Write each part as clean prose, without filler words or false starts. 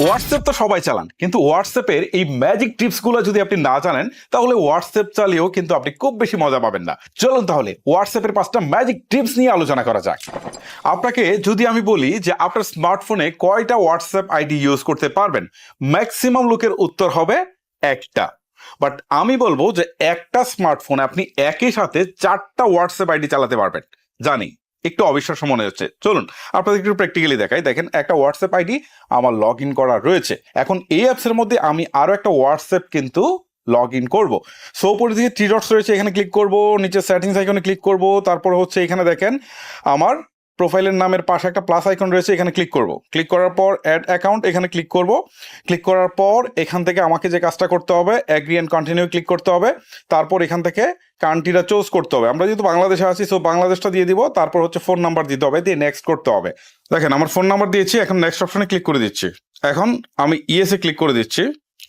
WhatsApp তো সবাই চালান, কিন্তু হোয়াটসঅ্যাপের এই ম্যাজিক টিপসগুলো যদি আপনি না জানেন তাহলে হোয়াটসঅ্যাপ চালিয়েও কিন্তু আপনি খুব বেশি মজা পাবেন না। চলুন তাহলে হোয়াটসঅ্যাপের 5টা ম্যাজিক টিপস নিয়ে আলোচনা করা যাক। আপনাকে যদি আমি বলি যে আপনার স্মার্টফোনে কয়টা হোয়াটসঅ্যাপ আইডি ইউজ করতে পারবেন, ম্যাক্সিমাম লোকের উত্তর হবে একটা। বাট আমি বলবো যে একটা স্মার্টফোনে আপনি একই সাথে 4টা হোয়াটসঅ্যাপ আইডি চালাতে পারবেন। জানি একটু অবিশ্বাস্য মনে হচ্ছে, চলুন আপনাদের একটু প্র্যাকটিক্যালি দেখাই। দেখেন, একটা হোয়াটসঅ্যাপ আইডি আমার লগ ইন করা রয়েছে। এখন এই অ্যাপসের মধ্যে আমি আরো একটা হোয়াটসঅ্যাপ কিন্তু লগ ইন করবো। সো উপরে দিকে থ্রি ডটস রয়েছে, এখানে ক্লিক করব, নিচে সেটিংস আইকনে ক্লিক করব, তারপর হচ্ছে এখানে দেখেন আমার প্রোফাইলের নামের পাশে একটা প্লাস আইকন রয়েছে, এখানে ক্লিক করব। ক্লিক করার পর অ্যাড অ্যাকাউন্ট এখানে ক্লিক করব। ক্লিক করার পর এখান থেকে আমাকে যে কাজটা করতে হবে, অ্যাগ্রি অ্যান্ড কন্টিনিউ ক্লিক করতে হবে। তারপর এখান থেকে কান্ট্রিটা চুজ করতে হবে। আমরা যেহেতু বাংলাদেশে আছি, সো বাংলাদেশটা দিয়ে দিব। তারপর হচ্ছে ফোন নাম্বার দিতে হবে, দিয়ে নেক্সট করতে হবে। দেখেন আমার ফোন নাম্বার দিয়েছি, এখন নেক্সট অপশনে ক্লিক করে দিচ্ছি। এখন আমি ইএসএ ক্লিক করে দিচ্ছি।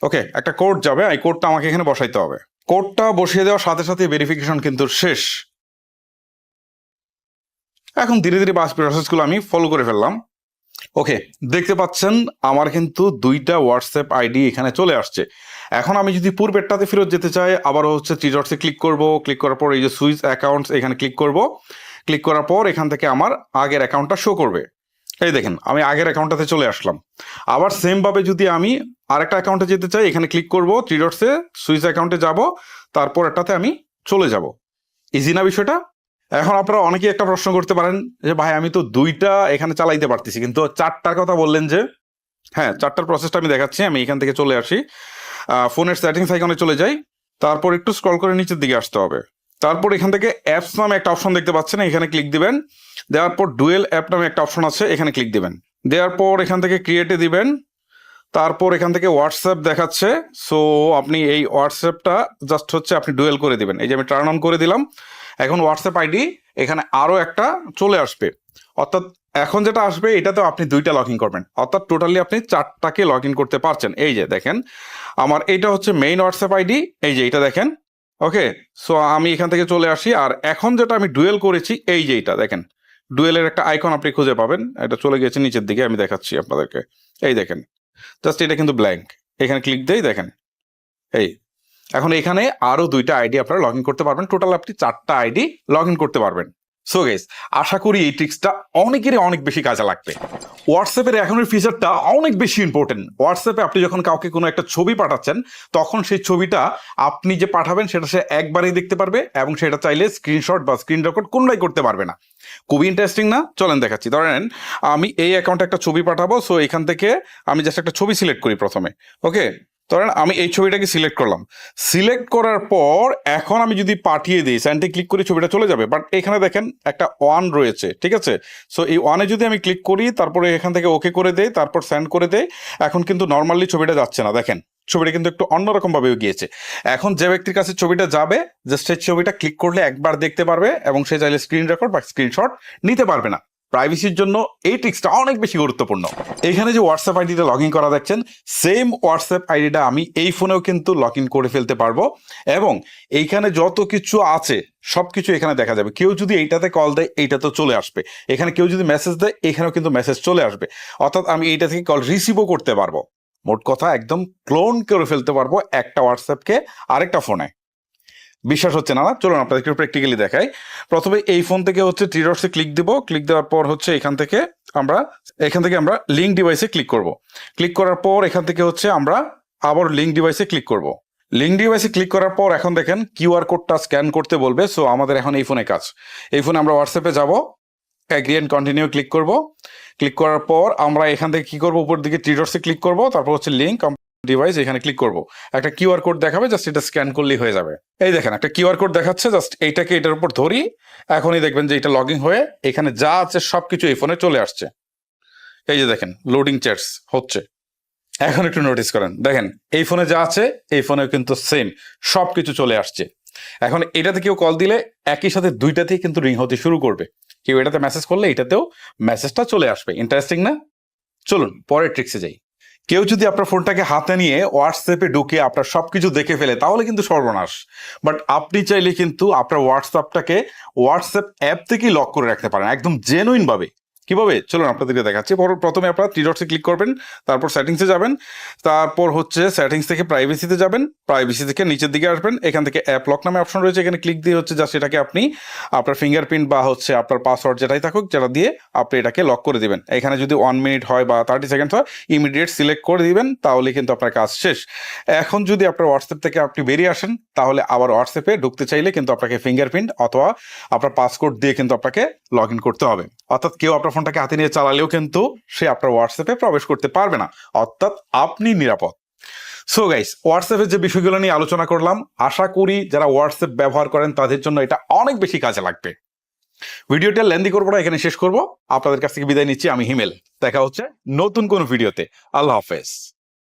ওকে, একটা কোড যাবে, এই কোডটা আমাকে এখানে বসাইতে হবে। কোডটা বসিয়ে দেওয়ার সাথে সাথে ভেরিফিকেশন কিন্তু শেষ। এখন ধীরে ধীরে বাস প্রসেসগুলো আমি ফলো করে ফেললাম। ওকে, দেখতে পাচ্ছেন আমার কিন্তু 2টা হোয়াটসঅ্যাপ আইডি এখানে চলে আসছে। এখন আমি যদি পূর্বেরটাতে ফেরত যেতে চাই, আবারও হচ্ছে থ্রি ডটসে ক্লিক করব। ক্লিক করার পর এই যে সুইচ অ্যাকাউন্টস এখানে ক্লিক করব। ক্লিক করার পর এখান থেকে আমার আগের অ্যাকাউন্টটা শো করবে। এই দেখেন আমি আগের অ্যাকাউন্টটাতে চলে আসলাম। আবার সেম ভাবে যদি আমি আরেকটা অ্যাকাউন্টে যেতে চাই, এখানে ক্লিক করব, থ্রি ডটসে সুইচ অ্যাকাউন্টে যাব, তারপর এটাতে আমি চলে যাব। ইজি না বিষয়টা? এখন আপনারা অনেকেই একটা প্রশ্ন করতে পারেন যে ভাই আমি তো 2টা এখানে চালাইতে পারতেছি, কিন্তু 4টার কথা বললেন যে। হ্যাঁ, 4টার প্রসেসটা আমি দেখাচ্ছি। আমি এখান থেকে চলে আসি, ফোনের সেটিংস আইকনে চলে যাই, তারপর একটু স্ক্রল করে নিচের দিকে আসতে হবে। তারপর এখান থেকে অ্যাপস নামে একটা অপশন দেখতে পাচ্ছেন, এখানে ক্লিক দিবেন। দেওয়ার পর ডুয়েল অ্যাপ নামে একটা অপশন আছে, এখানে ক্লিক দিবেন। দেওয়ার পর এখান থেকে ক্রিয়েটে দিবেন। তারপর এখান থেকে হোয়াটসঅ্যাপ দেখাচ্ছে, সো আপনি এই হোয়াটসঅ্যাপটা জাস্ট হচ্ছে আপনি ডুয়েল করে দিবেন। এই যে আমি টার্ন অন করে দিলাম। এখন হোয়াটসঅ্যাপ আইডি এখানে আরো একটা চলে আসবে, অর্থাৎ এখন যেটা আসবে এটাতেও আপনি 2টা লগ ইন করবেন, অর্থাৎ টোটালি আপনি 4টাকে লগ ইন করতে পারছেন। এই যে দেখেন আমার এইটা হচ্ছে মেইন হোয়াটসঅ্যাপ আইডি, এই যে এটা দেখেন। ওকে, সো আমি এখান থেকে চলে আসি। আর এখন যেটা আমি ডুয়েল করেছি, এই যে এটা দেখেন, ডুয়েলের একটা আইকন আপনি খুঁজে পাবেন। এটা চলে গেছে নিচের দিকে, আমি দেখাচ্ছি আপনাদেরকে। এই দেখেন, জাস্ট এটা কিন্তু ব্ল্যাঙ্ক। এখানে ক্লিক দেই, দেখেন এই এখন এখানে আরো 2টা আইডি আপনারা লগ ইন করতে পারবেন। টোটাল আপনি 4টা আইডি লগ ইন করতে পারবেন। সো গাইস, আশা করি এই ট্রিক্সটা অনেকেরই অনেক বেশি কাজে লাগবে। হোয়াটসঅ্যাপের এখনের ফিচারটা অনেক বেশি ইম্পর্টেন্ট। হোয়াটসঅ্যাপে আপনি যখন কাউকে কোনো একটা ছবি পাঠাচ্ছেন, তখন সেই ছবিটা আপনি যে পাঠাবেন সেটা সে একবারেই দেখতে পারবে, এবং সেটা চাইলে স্ক্রিনশট বা স্ক্রিন রেকর্ড কোনটাই করতে পারবে না। খুবই ইন্টারেস্টিং না? চলেন দেখাচ্ছি। ধরেন আমি এই অ্যাকাউন্টে একটা ছবি পাঠাবো, সো এখান থেকে আমি জাস্ট একটা ছবি সিলেক্ট করি প্রথমে। ওকে, ধরেন আমি এই ছবিটাকে সিলেক্ট করলাম। সিলেক্ট করার পর এখন আমি যদি পাঠিয়ে দিই, সেন্ডে ক্লিক করি, ছবিটা চলে যাবে। বাট এখানে দেখেন একটা ওয়ান রয়েছে, ঠিক আছে? সো এই ওয়ানে যদি আমি ক্লিক করি, তারপরে এখান থেকে ওকে করে দেই, তারপর সেন্ড করে দেই, এখন কিন্তু নর্মালি ছবিটা যাচ্ছে না। দেখেন ছবিটা কিন্তু একটু অন্যরকম ভাবে গিয়েছে। এখন যে ব্যক্তির কাছে ছবিটা যাবে, জাস্ট সেই ছবিটা ক্লিক করলে একবার দেখতে পারবে, এবং সে চাইলে স্ক্রিন রেকর্ড বা স্ক্রিনশট নিতে পারবে না। প্রাইভেসির জন্য এই ট্রিক্সটা অনেক বেশি গুরুত্বপূর্ণ। এখানে যে হোয়াটসঅ্যাপ আইডিটা লগ ইন করা দেখছেন, সেম হোয়াটসঅ্যাপ আইডিটা আমি এই ফোনেও কিন্তু লগ ইন করে ফেলতে পারবো, এবং এইখানে যত কিছু আছে সবকিছু এখানে দেখা যাবে। কেউ যদি এইটাতে কল দেয়, এইটাতে চলে আসবে। এখানে কেউ যদি মেসেজ দেয়, এখানেও কিন্তু মেসেজ চলে আসবে, অর্থাৎ আমি এইটা থেকে কল রিসিভও করতে পারবো। মোট কথা একদম ক্লোন করে ফেলতে পারবো একটা হোয়াটসঅ্যাপকে আরেকটা ফোনে। বিশ্বাস হচ্ছে না? চলুন আপনাদেরকে প্র্যাকটিক্যালি দেখাই। প্রথমে এই ফোন থেকে হচ্ছে থ্রি ডটসে ক্লিক দিব। ক্লিক দেওয়ার পর হচ্ছে এখান থেকে আমরা লিঙ্ক ডিভাইসে ক্লিক করব। ক্লিক করার পর এখান থেকে হচ্ছে আমরা আবার লিঙ্ক ডিভাইসে ক্লিক করব। লিঙ্ক ডিভাইসে ক্লিক করার পর এখন দেখেন কিউআর কোডটা স্ক্যান করতে বলবে। সো আমাদের এখন এই ফোনে কাজ। এই ফোনে আমরা হোয়াটসঅ্যাপে যাব, অ্যাগ্রি এন্ড কন্টিনিউ ক্লিক করব। ক্লিক করার পর আমরা এখান থেকে কি করব, উপর দিকে থ্রি ডটসে ক্লিক করব, তারপর হচ্ছে লিঙ্ক ডিভাইস, এখানে ক্লিক করব। একটা কিউআর কোড দেখাবে, জাস্ট এটা স্ক্যান করলেই হয়ে যাবে। এই দেখেন একটা কিউআর কোড দেখাচ্ছে, জাস্ট এইটাকে এটার উপর ধরি, এখনই দেখবেন যে এটা লগ ইন হয়ে এখানে যা আছে সবকিছু এই ফোনে চলে আসছে। এই যে দেখেন লোডিং চ্যাটস হচ্ছে। এখন একটু নোটিস করেন, দেখেন এই ফোনে যা আছে এই ফোনেও কিন্তু সেম সবকিছু চলে আসছে। এখন এটাতে কেউ কল দিলে একই সাথে 2টাতেই কিন্তু রিং হতে শুরু করবে। কেউ এটাতে মেসেজ করলে এটাতেও মেসেজটা চলে আসবে। ইন্টারেস্টিং না? চলুন পরের ট্রিক্সে যাই। কেউ যদি আপনার ফোনটাকে হাতে নিয়ে হোয়াটসঅ্যাপে ঢুকে আপনার সবকিছু দেখে ফেলে, তাহলে কিন্তু সর্বনাশ। বাট আপনি চাইলে কিন্তু আপনার হোয়াটসঅ্যাপটাকে হোয়াটসঅ্যাপ অ্যাপ থেকেই লক করে রাখতে পারেন, একদম জেনুইন ভাবে। কিভাবে চলুন আপনাদেরকে দেখাচ্ছি। প্রথমে আপনারা থ্রি ডটসে ক্লিক করবেন, তারপর সেটিংসে যাবেন, তারপর হচ্ছে সেটিংস থেকে প্রাইভেসিতে যাবেন, প্রাইভেসি থেকে নিচের দিকে আসবেন, এখান থেকে অ্যাপ লক নামে অপশন রয়েছে, এখানে ক্লিক দিয়ে হচ্ছে জাস্ট এটাকে আপনি আপনার ফিঙ্গারপ্রিন্ট বা হচ্ছে আপনার পাসওয়ার্ড যেটাই থাকুক যেটা দিয়ে আপনি এটাকে লক করে দিবেন। এখানে যদি 1 মিনিট হয় বা 30 সেকেন্ড হয় ইমিডিয়েট সিলেক্ট করে দিবেন, তাহলে কিন্তু আপনার কাজ শেষ। এখন যদি আপনার হোয়াটসঅ্যাপ থেকে আপনি বেরিয়ে আসেন, তাহলে আবার হোয়াটসঅ্যাপে ঢুকতে চাইলে কিন্তু আপনাকে ফিঙ্গারপ্রিন্ট অথবা আপনার পাসকোড দিয়ে কিন্তু আপনাকে লগ ইন করতে হবে। অর্থাৎ কেউ আপনার ফোনটাকে হাতে নিয়ে চালালেও কিন্তু সে আপনার হোয়াটসঅ্যাপে প্রবেশ করতে পারবে না, অর্থাৎ আপনি নিরাপদ। সো গাইস, হোয়াটসঅ্যাপের যে বিষয়গুলো নিয়ে আলোচনা করলাম, আশা করি যারা হোয়াটসঅ্যাপ ব্যবহার করেন তাদের জন্য এটা অনেক বেশি কাজে লাগবে। ভিডিওটা লেন্দি করবো না, এখানে শেষ করব। আপনাদের কাছ থেকে বিদায় নিচ্ছি, আমি হিমেল। দেখা হচ্ছে নতুন কোন ভিডিওতে। আল্লাহ হাফেজ।